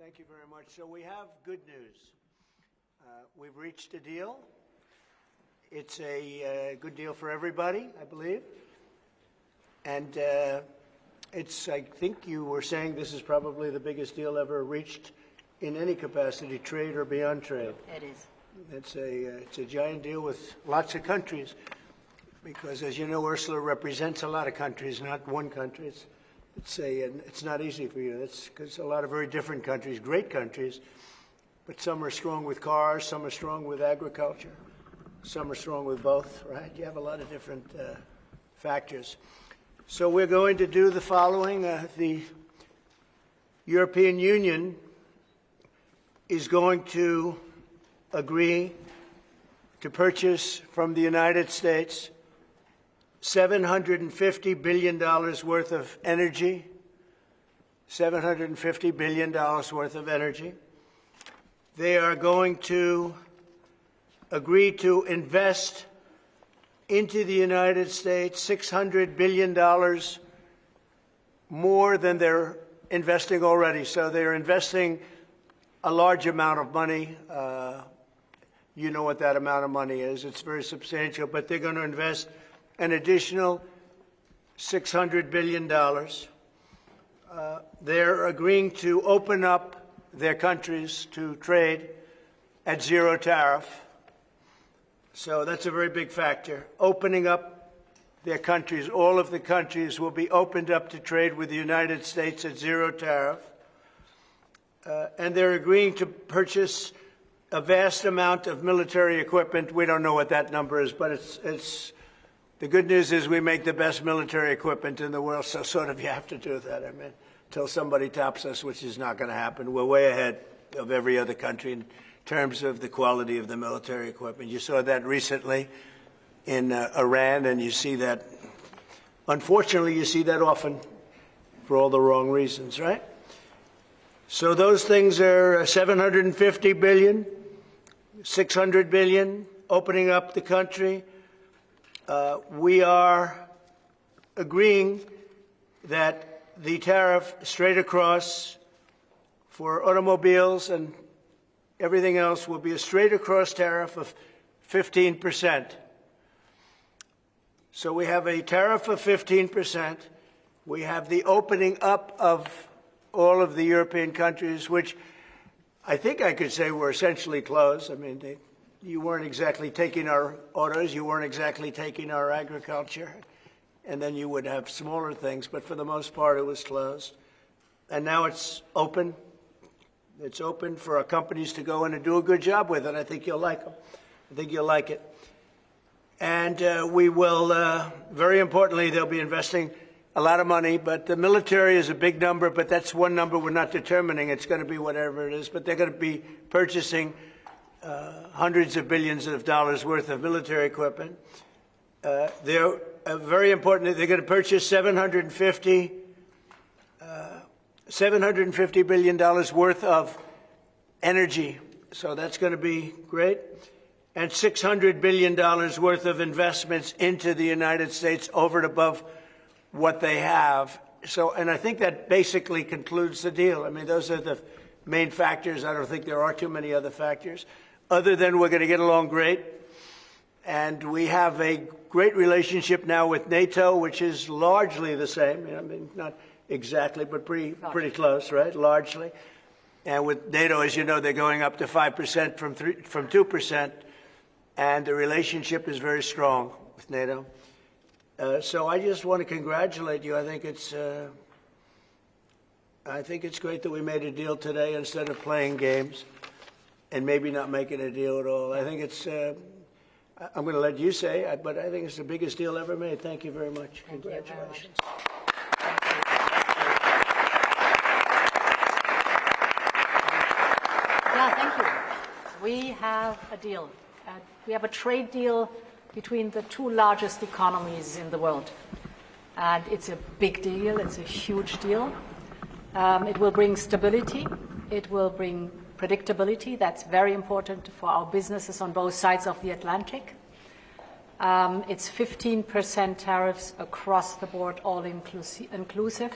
Thank you very much. So we have good news. We've reached a deal. It's a good deal for everybody, I believe. And I think you were saying this is probably the biggest deal ever reached in any capacity, trade or beyond trade. It is. It's a giant deal with lots of countries, because as you know, Ursula represents a lot of countries, not one country. It's not easy for you. It's because a lot of very different countries, great countries, but some are strong with cars, some are strong with agriculture, some are strong with both, right? You have a lot of different factors. So we're going to do the following. The European Union is going to agree to purchase from the United States $750 billion worth of energy, $750 billion worth of energy. They are going to agree to invest into the United States $600 billion more than they're investing already. So they're investing a large amount of money. You know what that amount of money is. It's very substantial, but they're going to invest an additional $600 billion. They're agreeing to open up their countries to trade at zero tariff. So that's a very big factor. Opening up their countries, all of the countries will be opened up to trade with the United States at zero tariff. And they're agreeing to purchase a vast amount of military equipment. We don't know what that number is, but it's the good news is we make the best military equipment in the world, so sort of you have to do that. I mean, until somebody tops us, which is not going to happen. We're way ahead of every other country in terms of the quality of the military equipment. You saw that recently in Iran, and you see that, unfortunately, you see that often for all the wrong reasons, right? So those things are $750 billion, $600 billion, opening up the country. We are agreeing that the tariff straight across for automobiles and everything else will be a straight across tariff of 15%. So we have a tariff of 15%. We have the opening up of all of the European countries, which I think I could say were essentially closed. I mean, you weren't exactly taking our autos, you weren't exactly taking our agriculture, and then you would have smaller things, but for the most part it was closed. And now it's open. It's open for our companies to go in and do a good job with it. I think you'll like them. I think you'll like it. And we will, very importantly, they'll be investing a lot of money, but the military is a big number, but that's one number we're not determining. It's going to be whatever it is, but they're going to be purchasing hundreds of billions of dollars worth of military equipment. They're very important. They're going to purchase $750 billion worth of energy. So that's going to be great. And $600 billion worth of investments into the United States over and above what they have. So, and I think that basically concludes the deal. I mean, those are the main factors. I don't think there are too many other factors, other than we're going to get along great. And we have a great relationship now with NATO, which is largely the same. I mean, not exactly, but pretty close, right? Largely. And with NATO, as you know, they're going up to 5% from 2%. And the relationship is very strong with NATO. So I just want to congratulate you. I think it's great that we made a deal today instead of playing games and maybe not making a deal at all. I think it's, I'm going to let you say it, but I think it's the biggest deal ever made. Thank you very much. Congratulations. Yeah, thank you. We have a deal. We have a trade deal between the two largest economies in the world. And it's a big deal. It's a huge deal. It will bring stability. It will bring predictability. That's very important for our businesses on both sides of the Atlantic. It's 15% tariffs across the board, all inclusive.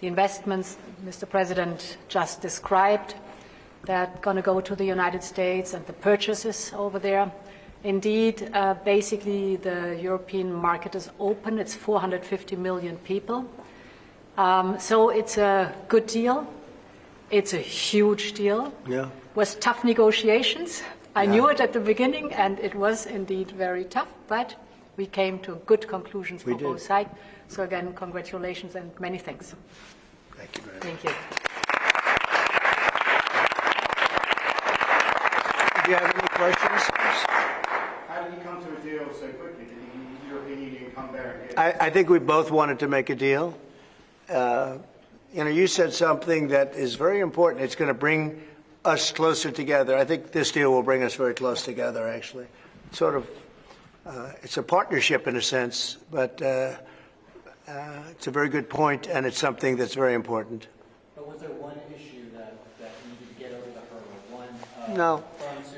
The investments Mr. President just described, that going to go to the United States and the purchases over there. Indeed, basically the European market is open. It's 450 million people. So it's a good deal. It's a huge deal. Yeah. It was tough negotiations. I knew it at the beginning, and it was indeed very tough, but we came to good conclusions for both sides. So again, congratulations and many thanks. Thank you very much. Thank you. Do you have any questions? How did you come to a deal so quickly? Did the European Union come there and get I think we both wanted to make a deal. You said something that is very important. It's going to bring us closer together. I think this deal will bring us very close together, actually. Sort of, it's a partnership in a sense, but it's a very good point, and it's something that's very important. But was there one issue that needed to get over the hurdle? No,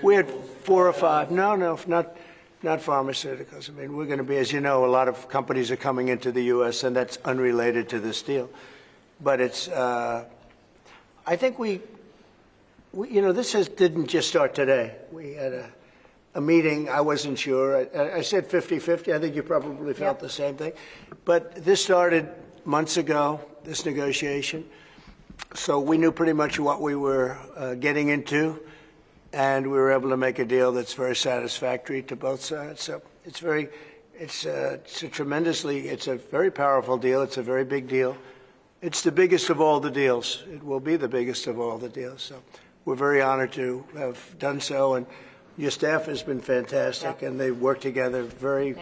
we had 4 or 5. No, not pharmaceuticals. I mean, we're going to be, as you know, a lot of companies are coming into the U.S., and that's unrelated to this deal. But it's, I think this didn't just start today. We had a meeting. I wasn't sure. I said 50-50. I think you probably felt the same thing. But this started months ago, this negotiation. So we knew pretty much what we were getting into, and we were able to make a deal that's very satisfactory to both sides. So it's a very powerful deal. It's a very big deal. It's the biggest of all the deals. It will be the biggest of all the deals. So we're very honored to have done so, and your staff has been fantastic, and they've worked together very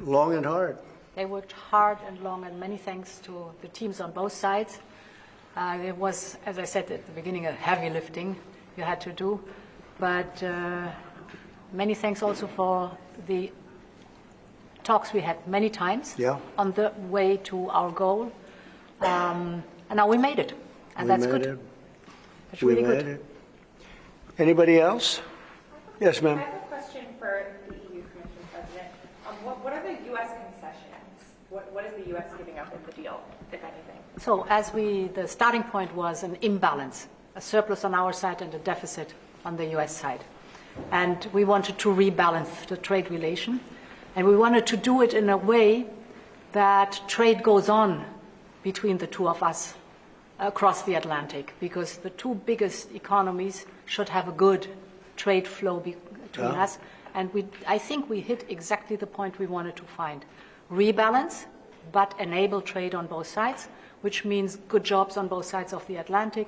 long and hard. They worked hard and long, and many thanks to the teams on both sides. It was, as I said at the beginning, a heavy lifting you had to do, but many thanks also for the talks we had many times on the way to our goal. And now we made it, and that's good. It's really good. Anybody else? Yes, ma'am. I have a question for the EU Commission President. What are the U.S. concessions? What is the U.S. giving up in the deal, if anything? So the starting point was an imbalance, a surplus on our side and a deficit on the U.S. side. And we wanted to rebalance the trade relation. And we wanted to do it in a way that trade goes on between the two of us across the Atlantic, because the two biggest economies should have a good trade flow between us. And I think we hit exactly the point we wanted to find. Rebalance, but enable trade on both sides, which means good jobs on both sides of the Atlantic,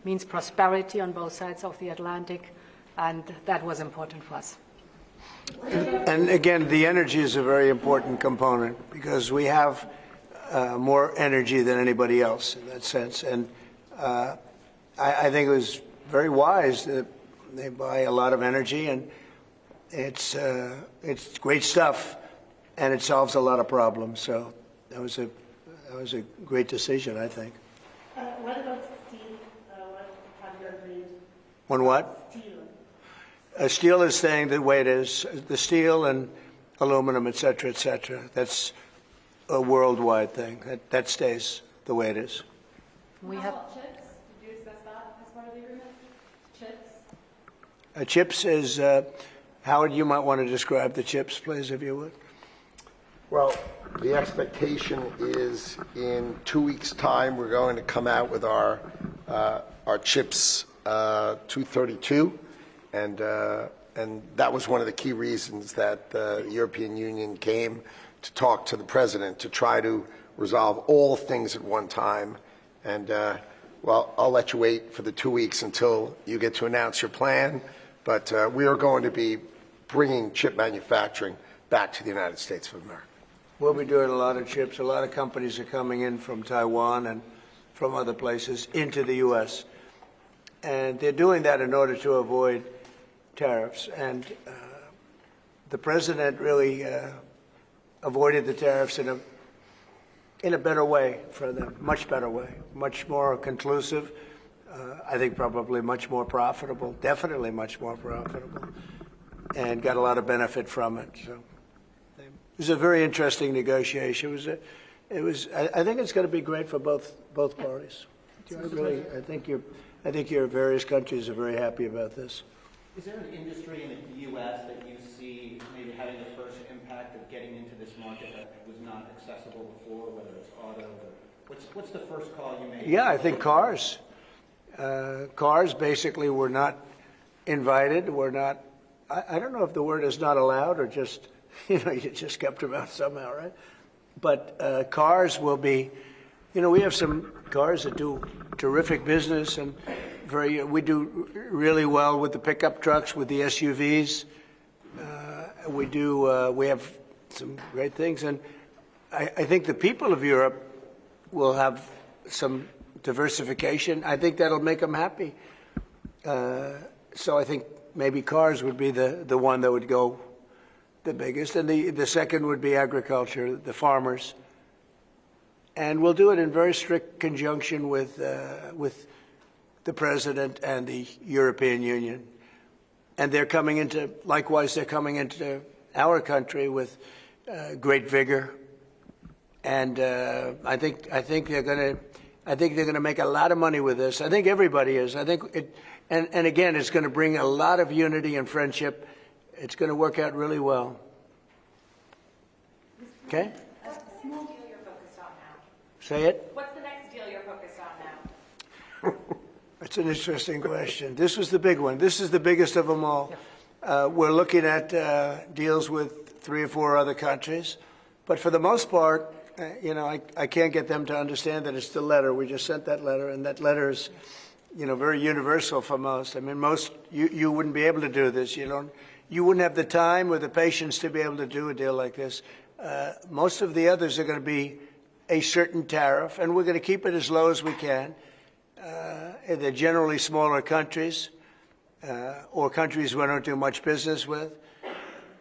means prosperity on both sides of the Atlantic, and that was important for us. And again, the energy is a very important component, because we have more energy than anybody else in that sense. And I think it was very wise that they buy a lot of energy, and it's great stuff, and it solves a lot of problems. So that was a great decision, I think. What about steel? Have you agreed? On what? Steel. Steel is staying the way it is. The steel and aluminum, et cetera, et cetera. That's a worldwide thing. That stays the way it is. We How have about chips? Did you discuss that as part of the agreement? Chips? Chips is, Howard, you might want to describe the chips, please, if you would. Well, the expectation is in 2 weeks' time, we're going to come out with our CHIPS 232, and that was one of the key reasons that the European Union came to talk to the president to try to resolve all things at one time. And, well, I'll let you wait for the 2 weeks until you get to announce your plan, but we are going to be bringing chip manufacturing back to the United States of America. We'll be doing a lot of chips. A lot of companies are coming in from Taiwan and from other places into the U.S. And they're doing that in order to avoid tariffs. And the president really avoided the tariffs in a better way for them, much better way, much more conclusive. I think probably much more profitable, definitely much more profitable, and got a lot of benefit from it. So it was a very interesting negotiation. I think it's going to be great for both parties. I think your various countries are very happy about this. Is there an industry in the U.S. that you see maybe having the first impact of getting into this market that was not accessible before, whether it's auto or what's the first call you made? Yeah, I think cars. Cars basically were not invited, were not, I don't know if the word is not allowed or just, you just kept them out somehow, right? But cars will be, we have some cars that do terrific business and we do really well with the pickup trucks, with the SUVs. We have some great things. And I think the people of Europe will have some diversification. I think that'll make them happy. So I think maybe cars would be the one that would go the biggest. And the second would be agriculture, the farmers. And we'll do it in very strict conjunction with the President and the European Union. And likewise, they're coming into our country with great vigor. And I think they're going to make a lot of money with this. I think everybody is. I think and again, it's going to bring a lot of unity and friendship. It's going to work out really well. Okay? What's the next deal you're focused on now? Say it. What's the next deal you're focused on now? That's an interesting question. This was the big one. This is the biggest of them all. We're looking at deals with 3 or 4 other countries. But for the most part, I can't get them to understand that it's the letter. We just sent that letter, and that letter is, very universal for most. I mean, you wouldn't be able to do this. You wouldn't have the time or the patience to be able to do a deal like this. Most of the others are going to be a certain tariff, and we're going to keep it as low as we can. They're generally smaller countries or countries we don't do much business with.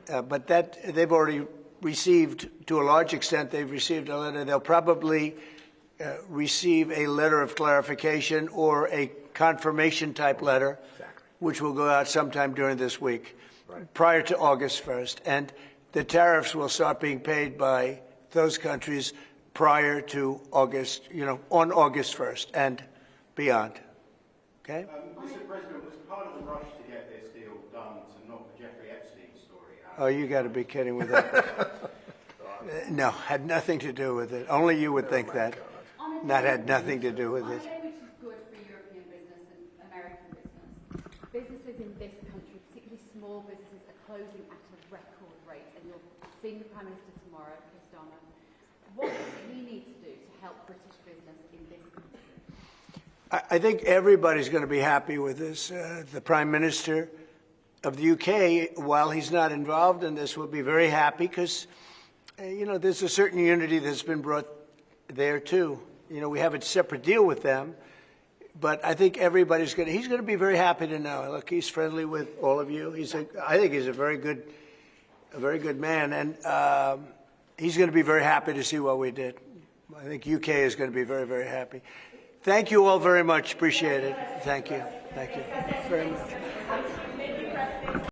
But that they've already received, to a large extent, they've received a letter. They'll probably receive a letter of clarification or a confirmation type letter, which will go out sometime during this week, prior to August 1st. And the tariffs will start being paid by those countries prior to August, on August 1st and beyond. Okay? Mr. President, was part of the rush to get this deal done to knock the Jeffrey Epstein story out? Oh, you got to be kidding with that. No, had nothing to do with it. Only you would think that. That had nothing to do with it. Which is good for European business and American business. Businesses in this country, particularly small businesses, are closing at a record rate. And you're seeing the Prime Minister tomorrow, Keir Starmer. What does he need to do to help British business in this country? I think everybody's going to be happy with this. The Prime Minister of the UK, while he's not involved in this, will be very happy because, there's a certain unity that's been brought there too. We have a separate deal with them, but I think he's going to be very happy to know. Look, he's friendly with all of you. I think he's a very good man, and he's going to be very happy to see what we did. I think UK is going to be very, very happy. Thank you all very much. Appreciate it. Thank you. Thank you very much.